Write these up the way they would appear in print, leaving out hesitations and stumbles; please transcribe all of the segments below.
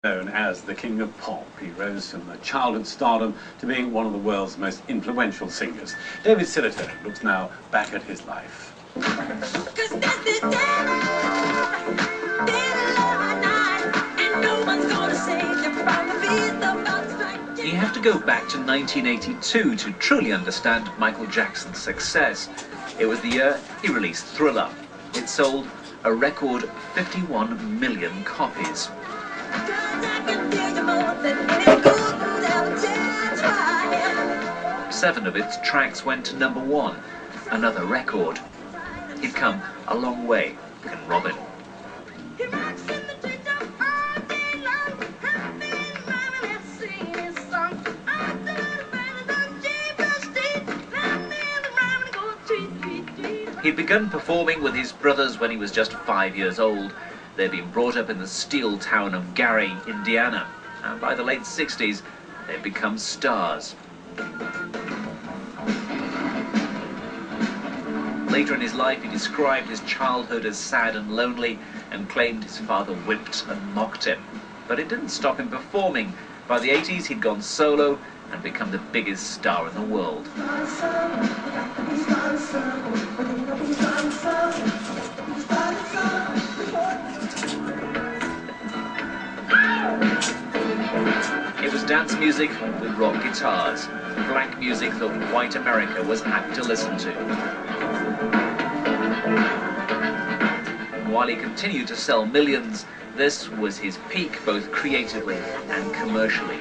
Known as the King of Pop, he rose from childhood stardom to being one of the world's most influential singers. David Sillitoe looks now back at his life. You have to go back to 1982 to truly understand Michael Jackson's success. It was the year he released Thriller. It sold a record 51 million copies. 7 of its tracks went to #1, another record. He'd come a long way in Robin. He'd begun performing with his brothers when he was just 5 years old. They'd been brought up in the steel town of Gary, Indiana, and by the late 60s, they'd become stars. Later in his life, he described his childhood as sad and lonely and claimed his father whipped and mocked him. But it didn't stop him performing. By the 80s, he'd gone solo and become the biggest star in the world. It was dance music with rock guitars, black music that white America was apt to listen to. While he continued to sell millions, this was his peak both creatively and commercially.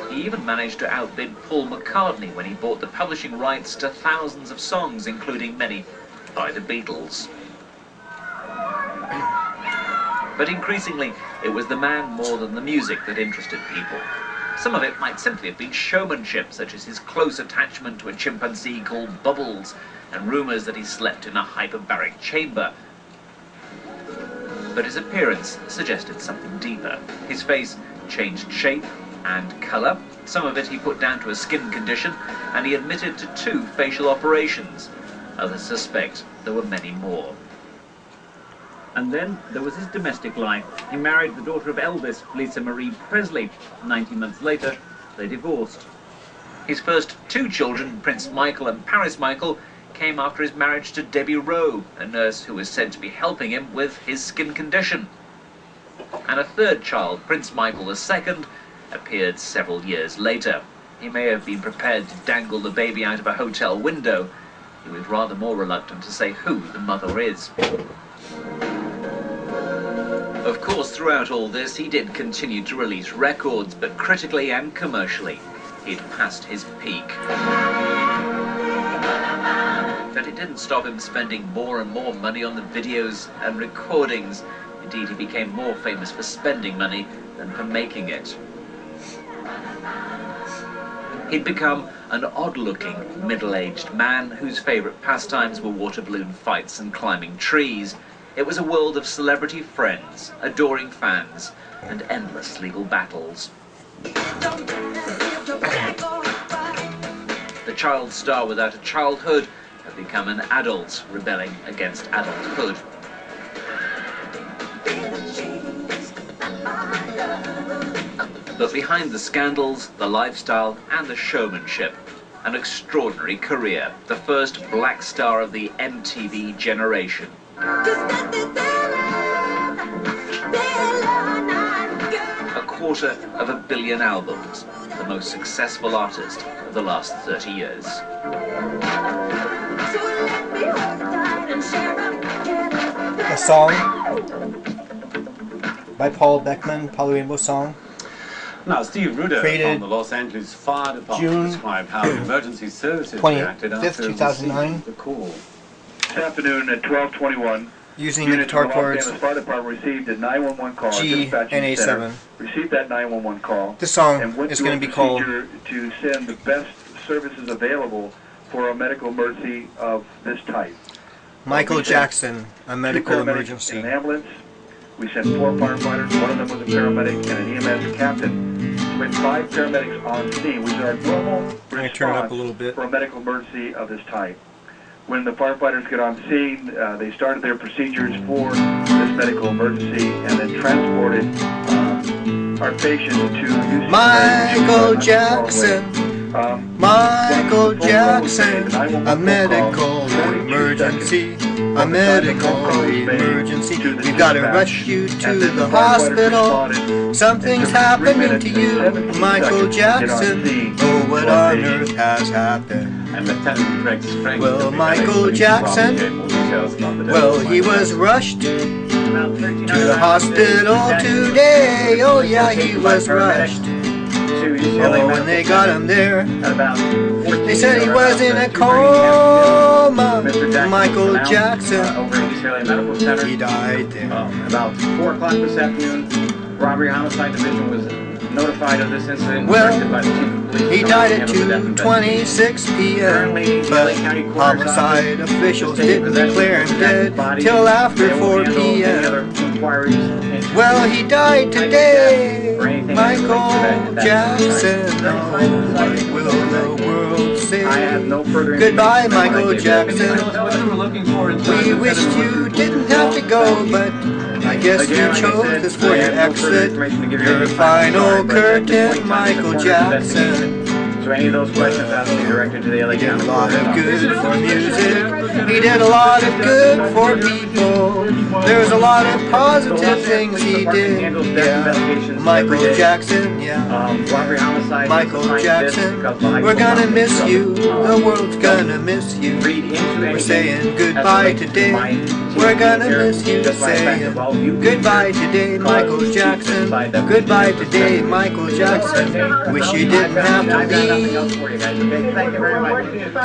He even managed to outbid Paul McCartney when he bought the publishing rights to thousands of songs, including many by the Beatles. But increasingly, it was the man more than the music that interested people. Some of it might simply have been showmanship, such as his close attachment to a chimpanzee called Bubbles, and rumours that he slept in a hyperbaric chamber. But his appearance suggested something deeper. His face changed shape and colour. Some of it he put down to a skin condition, and he admitted to 2 facial operations. Others suspect there were many more. And then there was his domestic life. He married the daughter of Elvis, Lisa Marie Presley. 19 months later, they divorced. His first 2 children, Prince Michael and Paris Michael, came after his marriage to Debbie Rowe, a nurse who was said to be helping him with his skin condition. And a 3rd child, Prince Michael II, appeared several years later. He may have been prepared to dangle the baby out of a hotel window. He was rather more reluctant to say who the mother is. Of course, throughout all this, he did continue to release records, but critically and commercially, he'd passed his peak. But it didn't stop him spending more and more money on the videos and recordings. Indeed, he became more famous for spending money than for making it. He'd become an odd-looking, middle-aged man whose favourite pastimes were water balloon fights and climbing trees. It was a world of celebrity friends, adoring fans, and endless legal battles. The child star without a childhood had become an adult rebelling against adulthood. But behind the scandals, the lifestyle, and the showmanship, an extraordinary career, the first black star of the MTV generation. A 250 million albums, the most successful artist of the last 30 years. A song by Paul Beckman, Polly Song. Now, Steve Ruder from the Los Angeles Fire Department described how emergency services reacted after 2009. the call. This afternoon at 12:21, using the guitar chords Los Angeles Fire Department received a 911 call. G and A7. Received that 911 call. This song is going to be called to send the best services available for a medical emergency of this type. Michael Jackson, a medical emergency. An ambulance. We sent 4 firefighters. One of them was a paramedic and an EMS captain. We had 5 paramedics on scene, which is our normal response turn it up a little bit. for a medical emergency of this type. When the firefighters get on scene, they started their procedures for this medical emergency and then transported our patient to UC Michael Jackson. Michael Jackson, a medical emergency, a medical emergency. We've got to rush you to the hospital. Something's happening to you, Michael Jackson. Oh, what on earth has happened? And Lieutenant Rex Frank. Well, Michael Jackson, well, he was rushed to the hospital today. Oh, yeah, he was rushed. Oh, when they got him there, they said he was in a coma. Michael Jackson, he died there. About 4 o'clock this afternoon, Robbery Homicide Division was notified of this incident. Well, directed by the Chief of Police. he died at 2:26 p.m. But homicide officials didn't declare him dead till after 4 p.m. Well, he died today. Michael Jackson, oh, what will the world say? I have no further Goodbye, information. Michael Jackson. What you were looking for in We wished you didn't have to go, but I guess you chose this for your exit. Your final curtain, Michael Jackson. So any of those questions have to be directed to the LA He did a County. lot of good for music. He did a lot of good for people. There's a lot of positive things he did. Yeah. Michael Jackson, yeah. Robbery homicide. Michael Jackson, we're gonna miss you. The world's gonna miss you. We're saying goodbye today. We're gonna miss you. Saying goodbye today, Michael Jackson. Goodbye today, Michael Jackson. Wish you didn't have to leave. For you guys, okay? Thank you very much. Live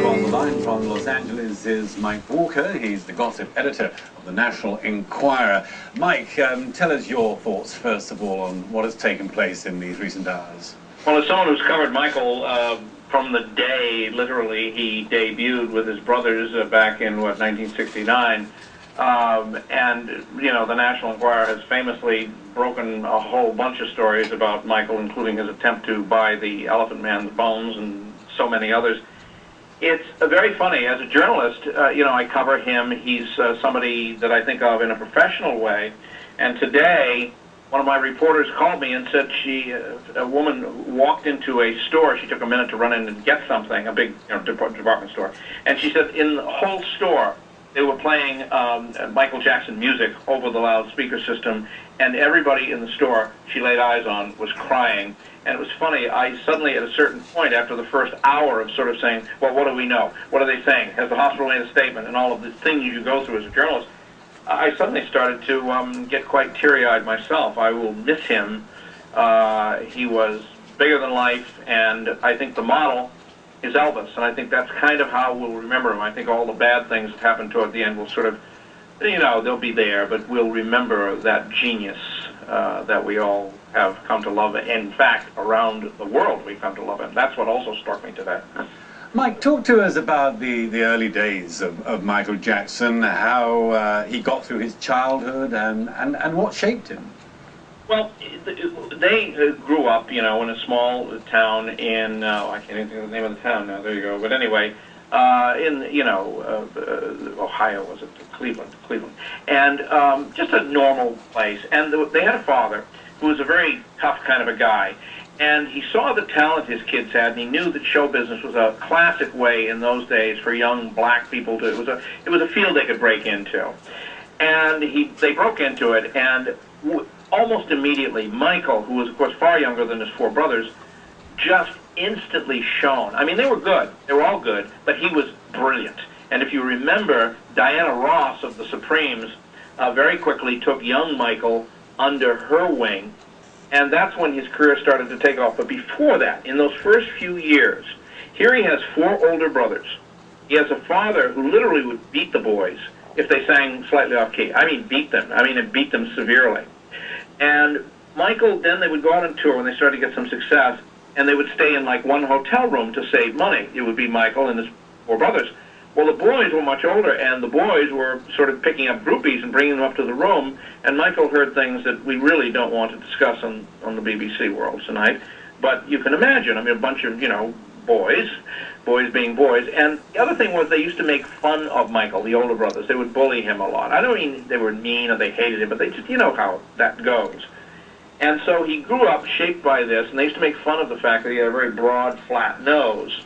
on the Goodbye. line from Los Angeles is Mike Walker. He's the gossip editor of the National Enquirer. Mike, tell us your thoughts, first of all, on what has taken place in these recent hours. Well, as someone who's covered Michael from the day, literally, he debuted with his brothers back in, 1969, and, the National Enquirer has famously broken a whole bunch of stories about Michael, including his attempt to buy the Elephant Man's bones and so many others. It's very funny. As a journalist, I cover him. He's somebody that I think of in a professional way, and today, one of my reporters called me and said a woman walked into a store. She took a minute to run in and get something, a big department store. And she said in the whole store, they were playing Michael Jackson music over the loudspeaker system, and everybody in the store she laid eyes on was crying. And it was funny, I suddenly, at a certain point, after the first hour of sort of saying, well, what do we know? What are they saying? Has the hospital made a statement? And all of the things you go through as a journalist, I suddenly started to get quite teary-eyed myself. I will miss him. He was bigger than life, and I think the model is Elvis, and I think that's kind of how we'll remember him. I think all the bad things that happened toward the end will sort of, they'll be there, but we'll remember that genius that we all have come to love. In fact, around the world we've come to love him. That's what also struck me today. Mike, talk to us about the early days of Michael Jackson, how he got through his childhood, and what shaped him. Well, they grew up, in a small town in, I can't even think of the name of the town now, there you go, but anyway, in, Ohio, was it? Cleveland. And just a normal place. And they had a father who was a very tough kind of a guy. And he saw the talent his kids had, and he knew that show business was a classic way in those days for young black people to, it was a field they could break into. And they broke into it, and almost immediately, Michael, who was, of course, far younger than his 4 brothers, just instantly shone. I mean, they were good. They were all good, but he was brilliant. And if you remember, Diana Ross of the Supremes very quickly took young Michael under her wing, and that's when his career started to take off. But before that, in those first few years, here he has 4 older brothers. He has a father who literally would beat the boys if they sang slightly off key. I mean, beat them. And beat them severely. And Michael, then they would go out on tour when they started to get some success, and they would stay in like one hotel room to save money. It would be Michael and his 4 brothers. Well, the boys were much older, and the boys were sort of picking up groupies and bringing them up to the room, and Michael heard things that we really don't want to discuss on the BBC World tonight. But you can imagine, a bunch of, boys being boys. And the other thing was they used to make fun of Michael, the older brothers. They would bully him a lot. I don't mean they were mean or they hated him, but they just, how that goes. And so he grew up shaped by this, and they used to make fun of the fact that he had a very broad, flat nose.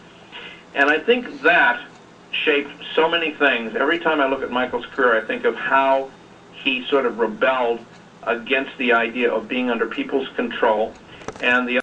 And I think that shaped so many things. Every time I look at Michael's career, I think of how he sort of rebelled against the idea of being under people's control, and the